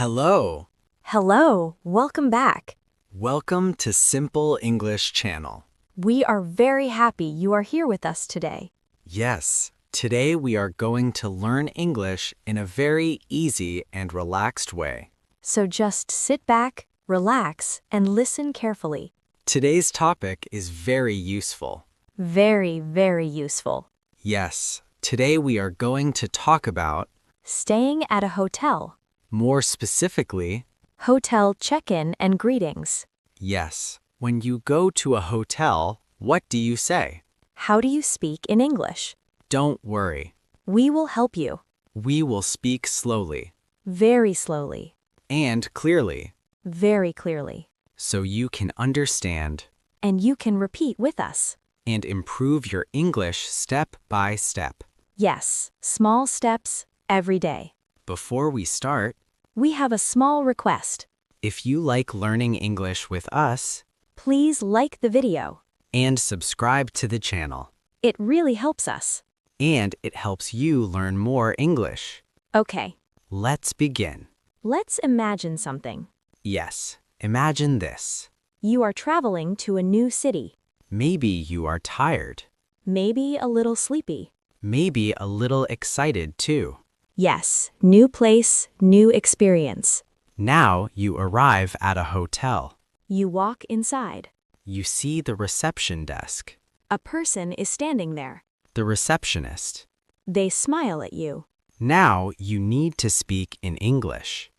Hello. Hello, welcome back. Welcome to Simple English Channel. We are very happy you are here with us today. Yes, today we are going to learn English in a very easy and relaxed way. So just sit back, relax, and listen carefully. Today's topic is very useful. Very, very useful. Yes, today we are going to talk about, Staying at a hotel. more specifically, Hotel check-in and greetings. yes, when you go to a hotel, what do you say? How do you speak in English? Don't worry. We will help you. We will speak slowly Very slowly. and clearly Very clearly. so you can understand And you can repeat with us. and improve your English step by step. Yes, small steps every day. Before we start, We have a small request. if you like learning English with us, Please like the video. and subscribe to the channel. It really helps us. And it helps you learn more English. Okay, Let's begin. let's imagine something. Yes, imagine this. You are traveling to a new city. Maybe you are tired. Maybe a little sleepy. Maybe a little excited too. Yes, new place, new experience. Now you arrive at a hotel. You walk inside. You see the reception desk. A person is standing there. The receptionist. They smile at you. Now you need to speak in English.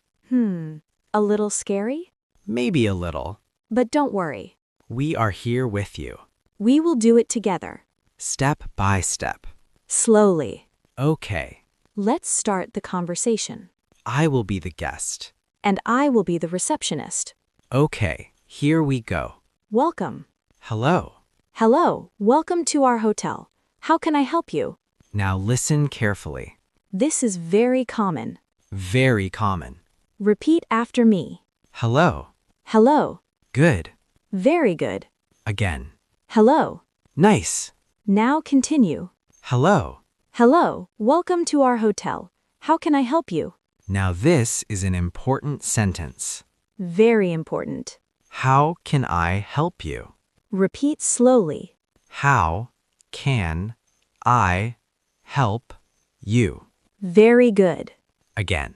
A little scary? Maybe a little. But don't worry. We are here with you. We will do it together. Step by step. Slowly. Okay. Let's start the conversation. I will be the guest. And I will be the receptionist. Okay, here we go. Welcome. Hello. Hello, welcome to our hotel. How can I help you? Now listen carefully. This is very common. Very common. Repeat after me. Hello. Hello. Good. Very good. Again. Hello. Nice. Now continue. Hello. Hello, welcome to our hotel. How can I help you? Now this is an important sentence. Very important. How can I help you? Repeat slowly. How can I help you? Very good. Again.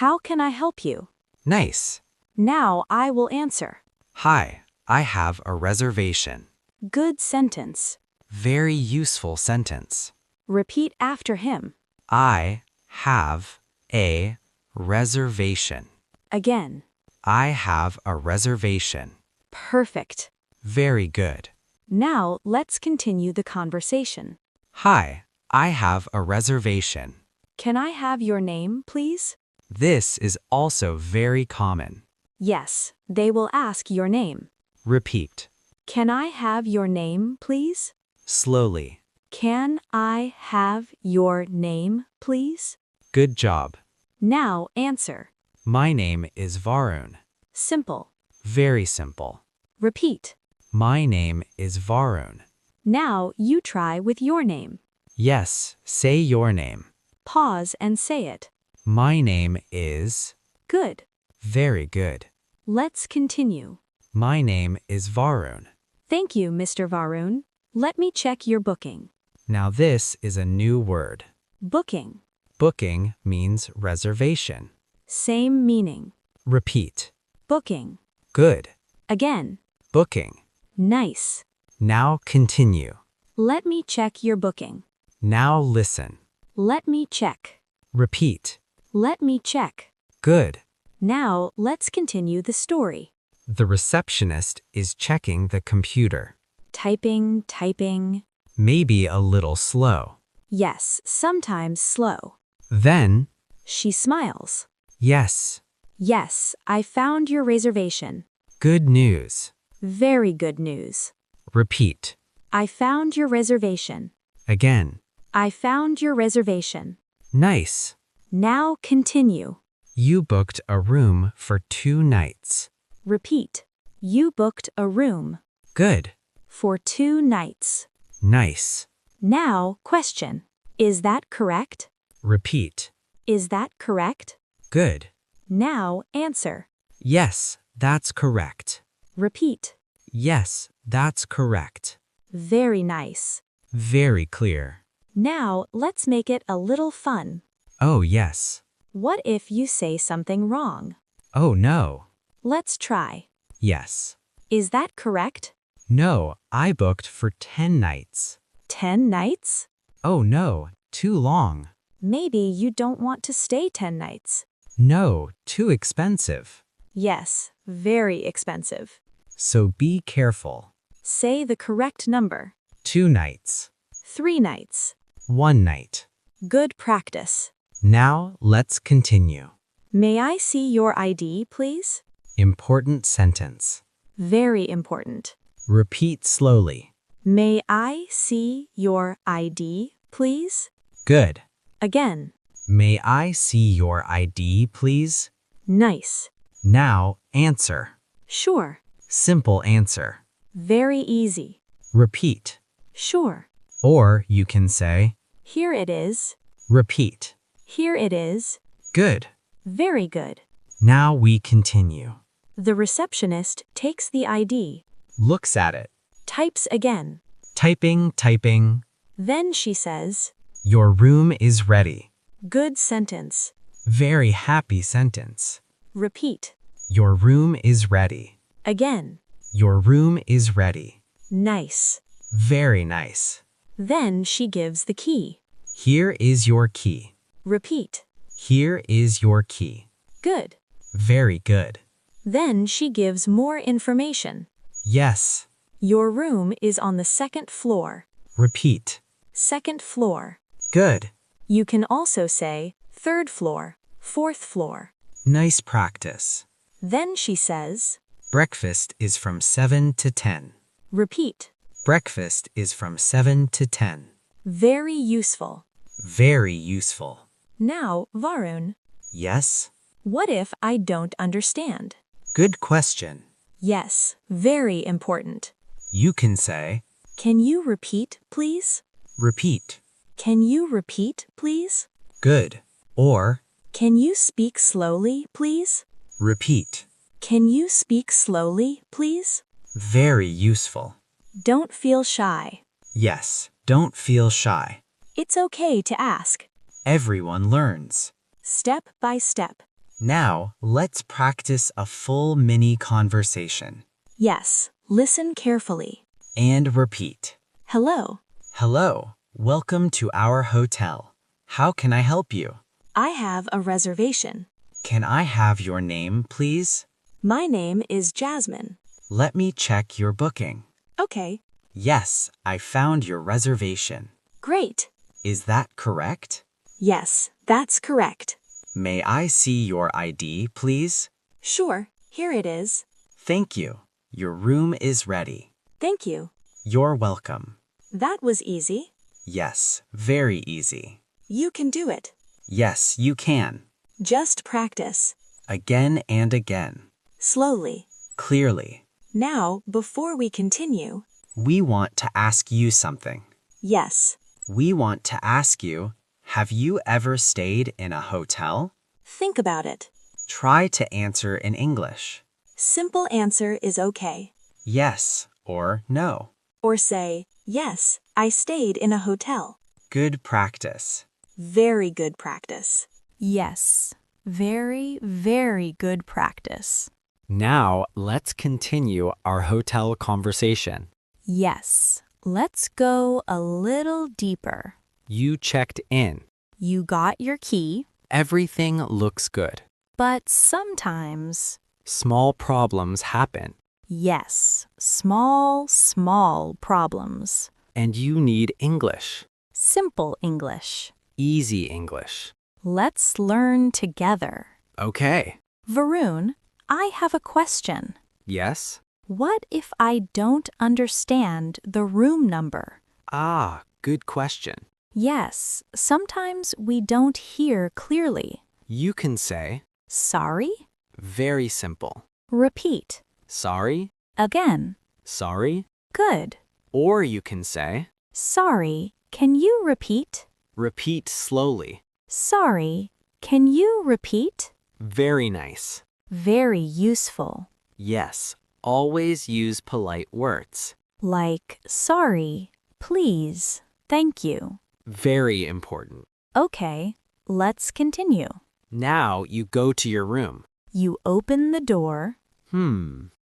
How can I help you? Nice. Now I will answer. Hi, I have a reservation. Good sentence. Very useful sentence. Repeat after him. I have a reservation. Again. I have a reservation. Perfect. Very good. Now let's continue the conversation. Hi, I have a reservation. Can I have your name, please? This is also very common. Yes, they will ask your name. Repeat. Can I have your name, please? Slowly. Can I have your name, please? Good job. Now answer. My name is Varun. Simple. Very simple. Repeat. My name is Varun. Now you try with your name. Yes, say your name. Pause and say it. My name is... Good. Very good. Let's continue. My name is Varun. Thank you, Mr. Varun. Let me check your booking. Now this is a new word. Booking. Booking means reservation. Same meaning. Repeat. Booking. Good. Again. Booking. Nice. Now continue. Let me check your booking. Now listen. Let me check. Repeat. Let me check. Good. Now let's continue the story. The receptionist is checking the computer. Typing. Maybe a little slow. Yes, sometimes slow. Then, She smiles. yes, Yes, I found your reservation. good news. Very good news. Repeat. I found your reservation. Again. I found your reservation. Nice. Now continue. You booked a room for 2 nights. Repeat. You booked a room Good. for 2 nights. Nice. Now question. Is that correct? Repeat. Is that correct? Good. Now answer. Yes, that's correct. Repeat. Yes, that's correct. Very nice. Very clear. Now let's make it a little fun. Oh, yes. What if you say something wrong? Oh, no. Let's try. Yes. Is that correct? No, I booked for 10 nights. 10 nights? Oh, no, too long. Maybe you don't want to stay 10 nights. No, too expensive. Yes, very expensive. So be careful. Say the correct number. 2 nights. 3 nights. 1 night. Good practice. Now let's continue. May I see your ID, please? Important sentence. Very important. Repeat slowly. May I see your ID, please? Good. Again. May I see your ID, please? Nice. Now answer. Sure. Simple answer. Very easy. Repeat. Sure. Or you can say, Here it is. repeat. Here it is. Good. Very good. Now we continue. The receptionist takes the ID, Looks at it. types again. Typing. Then she says, Your room is ready. Good sentence. Very happy sentence. Repeat. Your room is ready. Again. Your room is ready. Nice. Very nice. Then she gives the key. Here is your key. Repeat. Here is your key. Good. Very good. Then she gives more information. Yes. Your room is on the 2nd floor. Repeat. 2nd floor. Good. You can also say 3rd floor, 4th floor. Nice practice. Then she says, Breakfast is from 7 to 10. repeat. Breakfast is from 7 to 10. Very useful. Very useful. Now, Varun, Yes? what if I don't understand? Good question. Yes, very important. You can say, Can you repeat, please? repeat. Can you repeat, please? Good. Or, Can you speak slowly, please? repeat. Can you speak slowly, please? Very useful. Don't feel shy. Yes, don't feel shy. It's okay to ask. Everyone learns. Step by step. Now, let's practice a full mini conversation. Yes, listen carefully. And repeat. Hello, Hello, welcome to our hotel. How can I help you? I have a reservation. Can I have your name, please? My name is Jasmine. Let me check your booking. Okay, Yes, I found your reservation. great. Is that correct? Yes, that's correct. May I see your ID, please? Sure, here it is. Thank you. Your room is ready. Thank you. You're welcome. That was easy. Yes, very easy. You can do it. Yes, you can. Just practice. Again and again. Slowly. Clearly. Now, before we continue, We want to ask you something. yes, We want to ask you, have you ever stayed in a hotel? think about it. Try to answer in English. Simple answer is okay. Yes or no. Or say, yes, I stayed in a hotel. Good practice. Very good practice. Yes, very, very good practice. Now, let's continue our hotel conversation. Yes, let's go a little deeper. You checked in. You got your key, Everything looks good. but sometimes, Small problems happen, yes, small problems. and you need English. Simple English. Easy English. Let's learn together. Okay. Varun, I have a question. Yes? What if I don't understand the room number? Ah, good question. Yes, sometimes we don't hear clearly. You can say, Sorry? very simple. Repeat. Sorry, Again. sorry. Good. Or you can say, Sorry, can you repeat? repeat slowly. Sorry, can you repeat? Very nice. Very useful. Yes, always use polite words. Like sorry, please, thank you. Very important. Okay, let's continue. Now you go to your room. You open the door.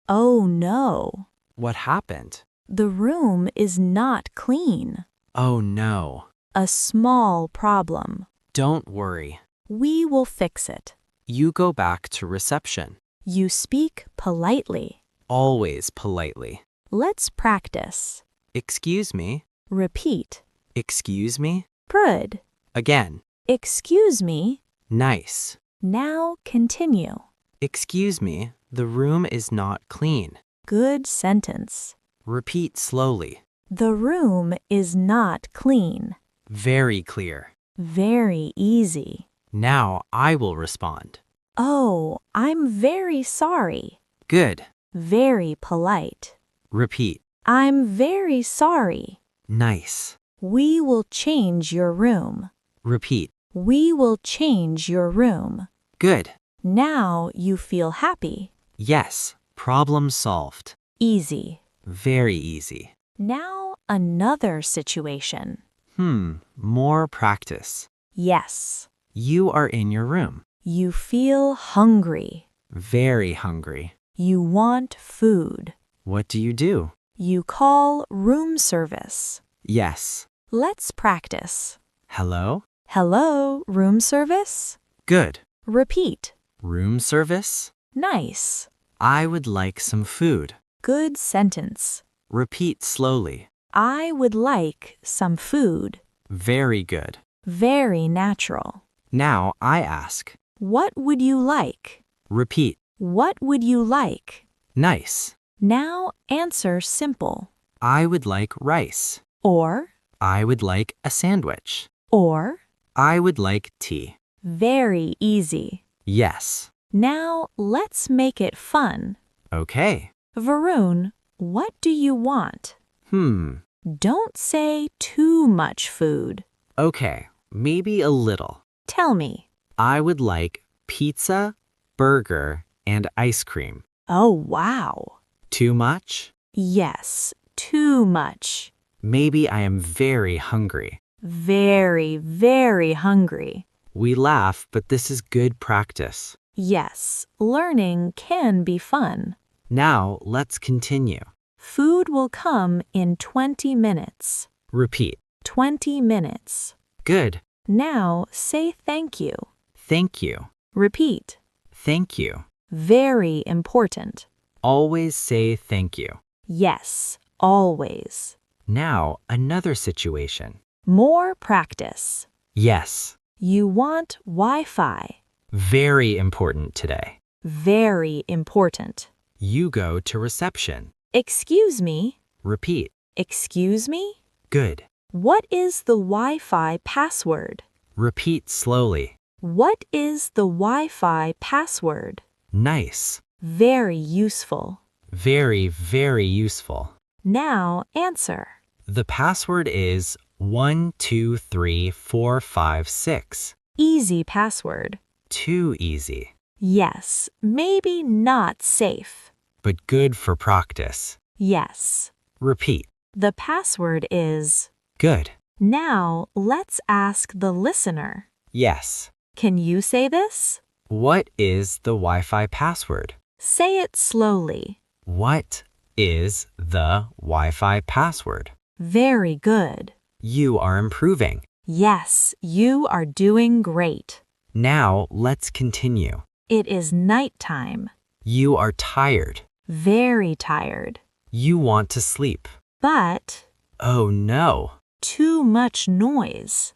Oh no, What happened? the room is not clean. Oh no. A small problem. Don't worry. We will fix it. You go back to reception. You speak politely. Always politely. Let's practice. Excuse me. Repeat. Excuse me. Good. Again. Excuse me. Nice. Now continue. Excuse me, the room is not clean. Good sentence. Repeat slowly. The room is not clean. Very clear. Very easy. Now I will respond. Oh, I'm very sorry. Good. Very polite. Repeat. I'm very sorry. Nice. We will change your room. Repeat. We will change your room. Good. Now you feel happy. Yes. Problem solved. Easy. Very easy. Now another situation. More practice. Yes. You are in your room. You feel hungry. Very hungry. You want food. What do you do? You call room service. Yes. Let's practice. Hello? Hello, room service? Good. Repeat. Room service? Nice. I would like some food. Good sentence. Repeat slowly. I would like some food. Very good. Very natural. Now I ask. What would you like? Repeat. What would you like? Nice. Now answer simple. I would like rice. Or, I would like a sandwich. or. I would like tea. Very easy. Yes. Now let's make it fun. Okay. Varun, what do you want? Don't say too much food. Okay. Maybe a little. Tell me. I would like pizza, burger, and ice cream. Oh, wow. Too much? Yes, too much. Maybe I am very hungry. Very, very hungry. We laugh, but this is good practice. Yes, learning can be fun. Now let's continue. Food will come in 20 minutes. Repeat. 20 minutes. Good. Now say thank you. Thank you. Repeat. Thank you. Very important. Always say thank you. Yes, always. Now another situation. More practice. Yes. You want Wi-Fi. Very important today. Very important. You go to reception. Excuse me. Repeat. Excuse me? Good. What is the Wi-Fi password? Repeat slowly. What is the Wi-Fi password? Nice. Very useful. Very, very useful. Now answer. The password is 123456. Easy password. Too easy, Yes, maybe not safe. but good for practice. Yes. Repeat. The password is. Good. Now let's ask the listener. Yes. Can you say this? What is the Wi-Fi password? Say it slowly. What is the Wi-Fi password? Very good. You are improving. Yes, you are doing great. Now let's continue. It is nighttime. You are tired. Very tired. You want to sleep. But Oh no. too much noise.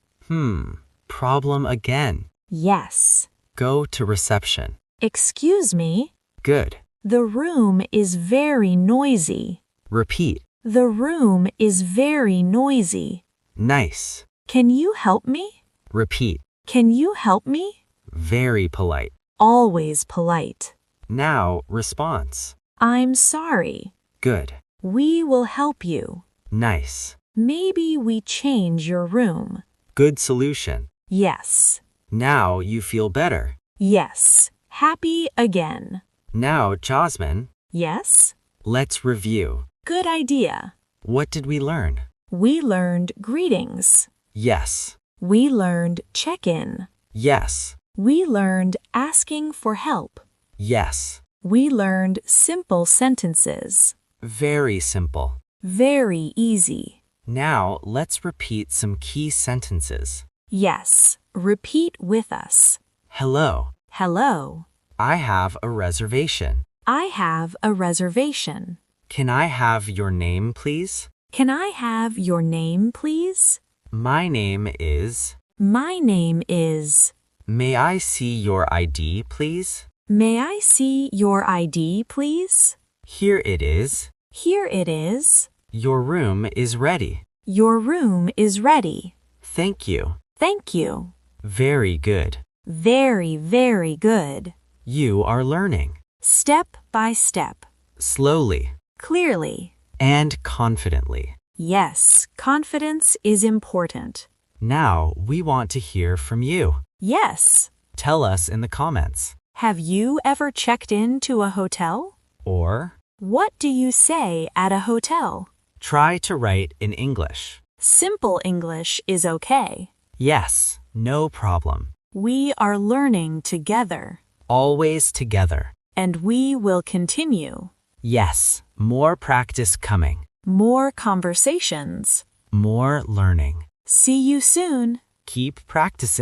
Problem again. Yes. Go to reception. Excuse me. Good. The room is very noisy. Repeat. The room is very noisy. Nice. Can you help me? Repeat. Can you help me? Very polite. Always polite. Now response. I'm sorry. Good. We will help you. Nice. Maybe we change your room. Good solution. Yes. Now you feel better. Yes. Happy again. Now, Jasmine, Yes? let's review. Good idea. What did we learn? We learned greetings. Yes. We learned check-in. Yes. We learned asking for help. Yes. We learned simple sentences. Very simple. Very easy. Now, let's repeat some key sentences. Yes. Repeat with us. Hello. Hello. I have a reservation. I have a reservation. Can I have your name, please? Can I have your name, please? My name is. My name is. May I see your ID, please? May I see your ID, please? Here it is. Here it is. Your room is ready. Your room is ready. Thank you. Thank you. Very good. Very, very good. You are learning. Step by step. Slowly. Clearly. And confidently. Yes, confidence is important. Now, we want to hear from you. Yes. Tell us in the comments. Have you ever checked into a hotel? Or, What do you say at a hotel? try to write in English. Simple English is okay. Yes, no problem. We are learning together, Always together. and we will continue. Yes, more practice coming. More conversations. More learning. See you soon. Keep practicing.